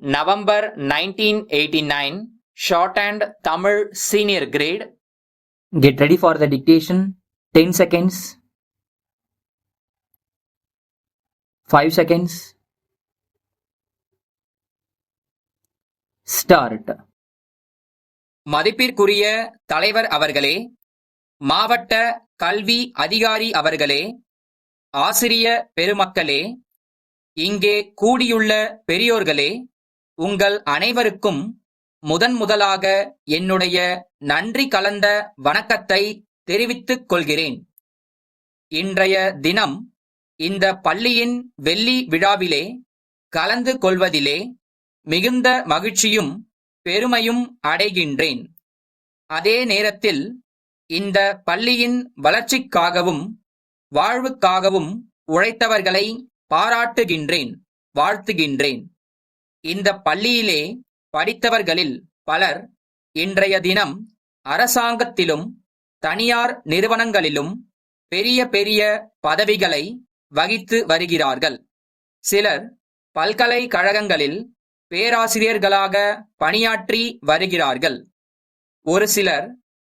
November 1989, Shorthand Tamil Senior Grade. Get ready for the dictation. 10 seconds. 5 seconds. Start. மதிப்பிற்குரிய தலைவர் அவர்களே, மாவட்ட கல்வி அதிகாரி அவர்களே, ஆசிரிய பெருமக்களே, இங்கே கூடியுள்ள பெரியோர்களே, உங்கள் அனைவருக்கும் முதலாக என்னுடைய நன்றி கலந்த வணக்கத்தை தெரிவித்துக் கொள்கிறேன். இன்றைய தினம் இந்த பள்ளியின் வெள்ளி விழாவிலே கலந்து கொள்வதிலே மிகுந்த மகிழ்ச்சியும் பெருமையும் அடைகின்றேன். அதே நேரத்தில் இந்த பள்ளியின் வளர்ச்சிக்காகவும் வாழ்வுக்காகவும் உழைத்தவர்களை பாராட்டுகின்றேன், வாழ்த்துகின்றேன். இந்த பள்ளியிலே படித்தவர்களில் பலர் இன்றைய தினம் அரசாங்கத்திலும் தனியார் நிறுவனங்களிலும் பெரிய பெரிய பதவிகளை வகித்து வருகிறார்கள். சிலர் பல்கலைக்கழகங்களில் பேராசிரியர்களாக பணியாற்றி வருகிறார்கள். ஒரு சிலர்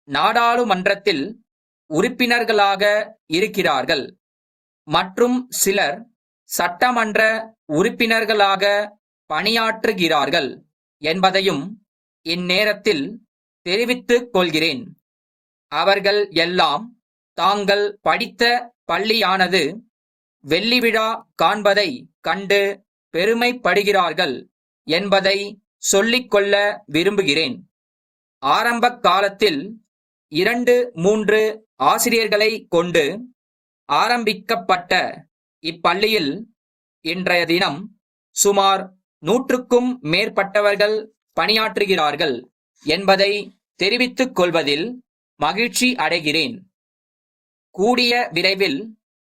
நாடாளுமன்றத்தில் உறுப்பினர்களாக இருக்கிறார்கள். மற்றும் சிலர் சட்டமன்ற உறுப்பினர்களாக பணியாற்றுகிறார்கள் என்பதையும் இந்நேரத்தில் தெரிவித்துக் கொள்கிறேன். அவர்கள் எல்லாம் தாங்கள் படித்த பள்ளியானது வெள்ளி விழா காண்பதை கண்டு பெருமைப்படுகிறார்கள் என்பதை சொல்லிக்கொள்ள விரும்புகிறேன். ஆரம்ப காலத்தில் 2-3 ஆசிரியர்களை கொண்டு ஆரம்பிக்கப்பட்ட இப்பள்ளியில் இன்றைய தினம் சுமார் 100க்கும் மேற்பட்டவர்கள் பணியாற்றுகிறார்கள் என்பதை தெரிவித்துக் கொள்வதில் மகிழ்ச்சி அடைகிறேன். கூடிய விரைவில்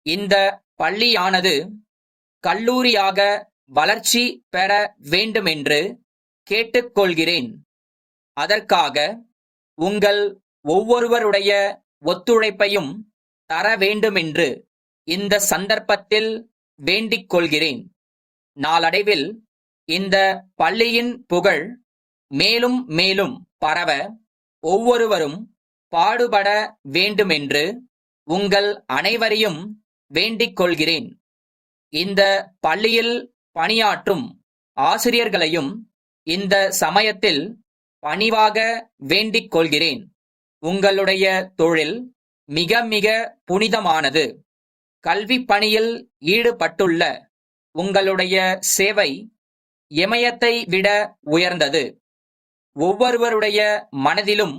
இந்த பள்ளியானது கல்லூரியாக வளர்ச்சி பெற வேண்டுமென்று கேட்டுக்கொள்கிறேன். அதற்காக உங்கள் ஒவ்வொருவருடைய ஒத்துழைப்பையும் தர வேண்டுமென்று இந்த சந்தர்ப்பத்தில் வேண்டிக் கொள்கிறேன். நாளடைவில் இந்த பள்ளியின் புகழ் மேலும் மேலும் பரவ ஒவ்வொருவரும் பாடுபட வேண்டுமென்று உங்கள் அனைவரையும் வேண்டிக் கொள்கிறேன். இந்த பள்ளியில் பணியாற்றும் ஆசிரியர்களையும் இந்த சமயத்தில் பணிவாக வேண்டிக் கொள்கிறேன். உங்களுடைய தொழில் மிக மிக புனிதமானது. கல்வி பணியில் ஈடுபட்டுள்ள உங்களுடைய சேவை இமயத்தை விட உயர்ந்தது. ஒவ்வொருவருடைய மனதிலும்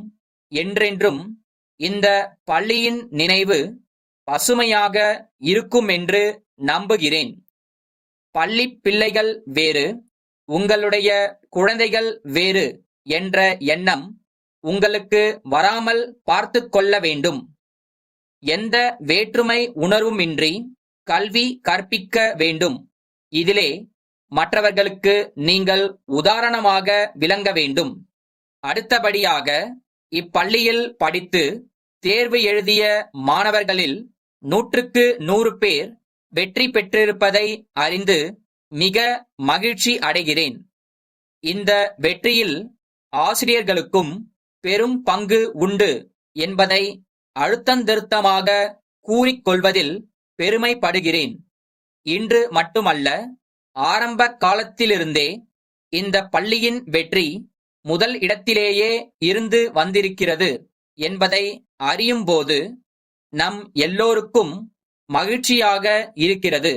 என்றென்றும் இந்த பள்ளியின் நினைவு பசுமையாக இருக்கும் என்று நம்புகிறேன். பள்ளி பிள்ளைகள் வேறு, உங்களுடைய குழந்தைகள் வேறு என்ற எண்ணம் உங்களுக்கு வராமல் பார்த்துக் கொள்ள வேண்டும். எந்த வேற்றுமை உணர்வுமின்றி கல்வி கற்பிக்க வேண்டும். இதிலே மற்றவர்களுக்கு நீங்கள் உதாரணமாக விளங்க வேண்டும். அடுத்தபடியாக இப்பள்ளியில் படித்து தேர்வு எழுதிய மாணவர்களில் 100க்கு 100 பேர் வெற்றி பெற்றிருப்பதை அறிந்து மிக மகிழ்ச்சி அடைகிறேன். இந்த வெற்றியில் ஆசிரியர்களுக்கும் பெரும் பங்கு உண்டு என்பதை அழுத்தந்திருத்தமாக கூறிக்கொள்வதில் பெருமைப்படுகிறேன். இன்று மட்டுமல்ல, ஆரம்ப காலத்திலிருந்தே இந்த பள்ளியின் வெற்றி முதல் இடத்திலேயே இருந்து வந்திருக்கிறது என்பதை அறியும்போது நம் எல்லோருக்கும் மகிழ்ச்சியாக இருக்கிறது.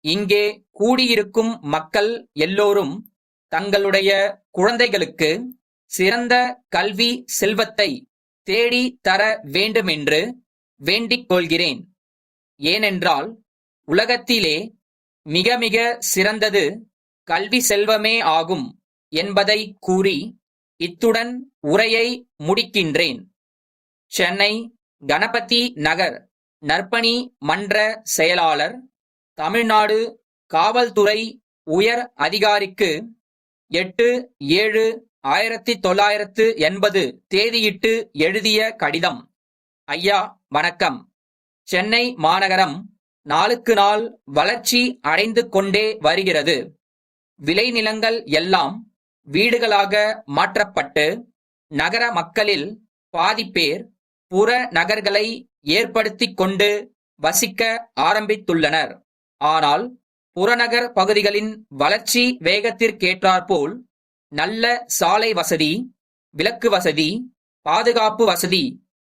இங்கே கூடியிருக்கும் மக்கள் எல்லோரும் தங்களுடைய குழந்தைகளுக்கு சிறந்த கல்வி செல்வத்தை தேடி தர வேண்டுமென்று வேண்டிக் கொள்கிறேன். ஏனென்றால் உலகத்திலே மிக மிக சிறந்தது கல்வி செல்வமே ஆகும் என்பதை கூறி இத்துடன் உரையை முடிக்கின்றேன். சென்னை கணபதி நகர் நற்பணி மன்ற செயலாளர், தமிழ்நாடு காவல்துறை உயர் அதிகாரிக்கு 8/7/1980 தேதியிட்டு எழுதிய கடிதம். ஐயா வணக்கம். சென்னை மாநகரம் நாளுக்கு நாள் வளர்ச்சி அடைந்து கொண்டே வருகிறது. விளைநிலங்கள் எல்லாம் வீடுகளாக மாற்றப்பட்டு நகர மக்களில் பாதிப்பேர் புற நகர்களை ஏற்படுத்திக் கொண்டு வசிக்க ஆரம்பித்துள்ளனர். ஆனால் புறநகர் பகுதிகளின் வளர்ச்சி வேகத்திற்கேற்றாற்போல் நல்ல சாலை வசதி, விளக்கு வசதி, பாதுகாப்பு வசதி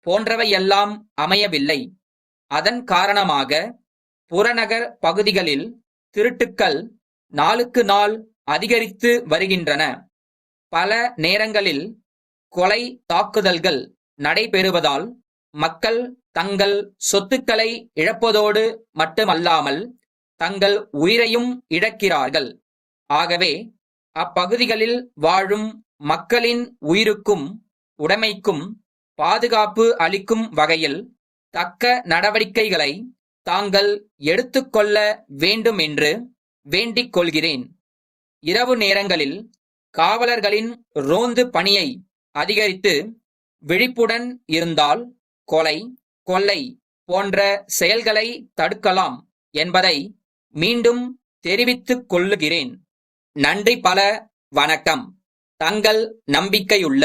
போன்றவையெல்லாம் அமையவில்லை. அதன் காரணமாக புறநகர் பகுதிகளில் திருட்டுக்கள் நாளுக்கு நாள் அதிகரித்து வருகின்றன. பல நேரங்களில் கொலை தாக்குதல்கள் நடைபெறுவதால் மக்கள் தங்கள் சொத்துக்களை இழப்பதோடு மட்டுமல்லாமல் தங்கள் உயிரையும் இழக்கிறார்கள். ஆகவே அப்பகுதிகளில் வாழும் மக்களின் உயிருக்கும் உடைமைக்கும் பாதுகாப்பு அளிக்கும் வகையில் தக்க நடவடிக்கைகளை தாங்கள் எடுத்துக்கொள்ள வேண்டும் என்று வேண்டிக் கொள்கிறேன். இரவு நேரங்களில் காவலர்களின் ரோந்து பணியை அதிகரித்து விழிப்புடன் இருந்தால் கொலை, கொள்ளை போன்ற செயல்களை தடுக்கலாம் என்பதை மீண்டும் தெரிவித்துக் கொள்ளுகிறேன். நன்றி பல. வணக்கம். தங்கள் நம்பிக்கையுள்ள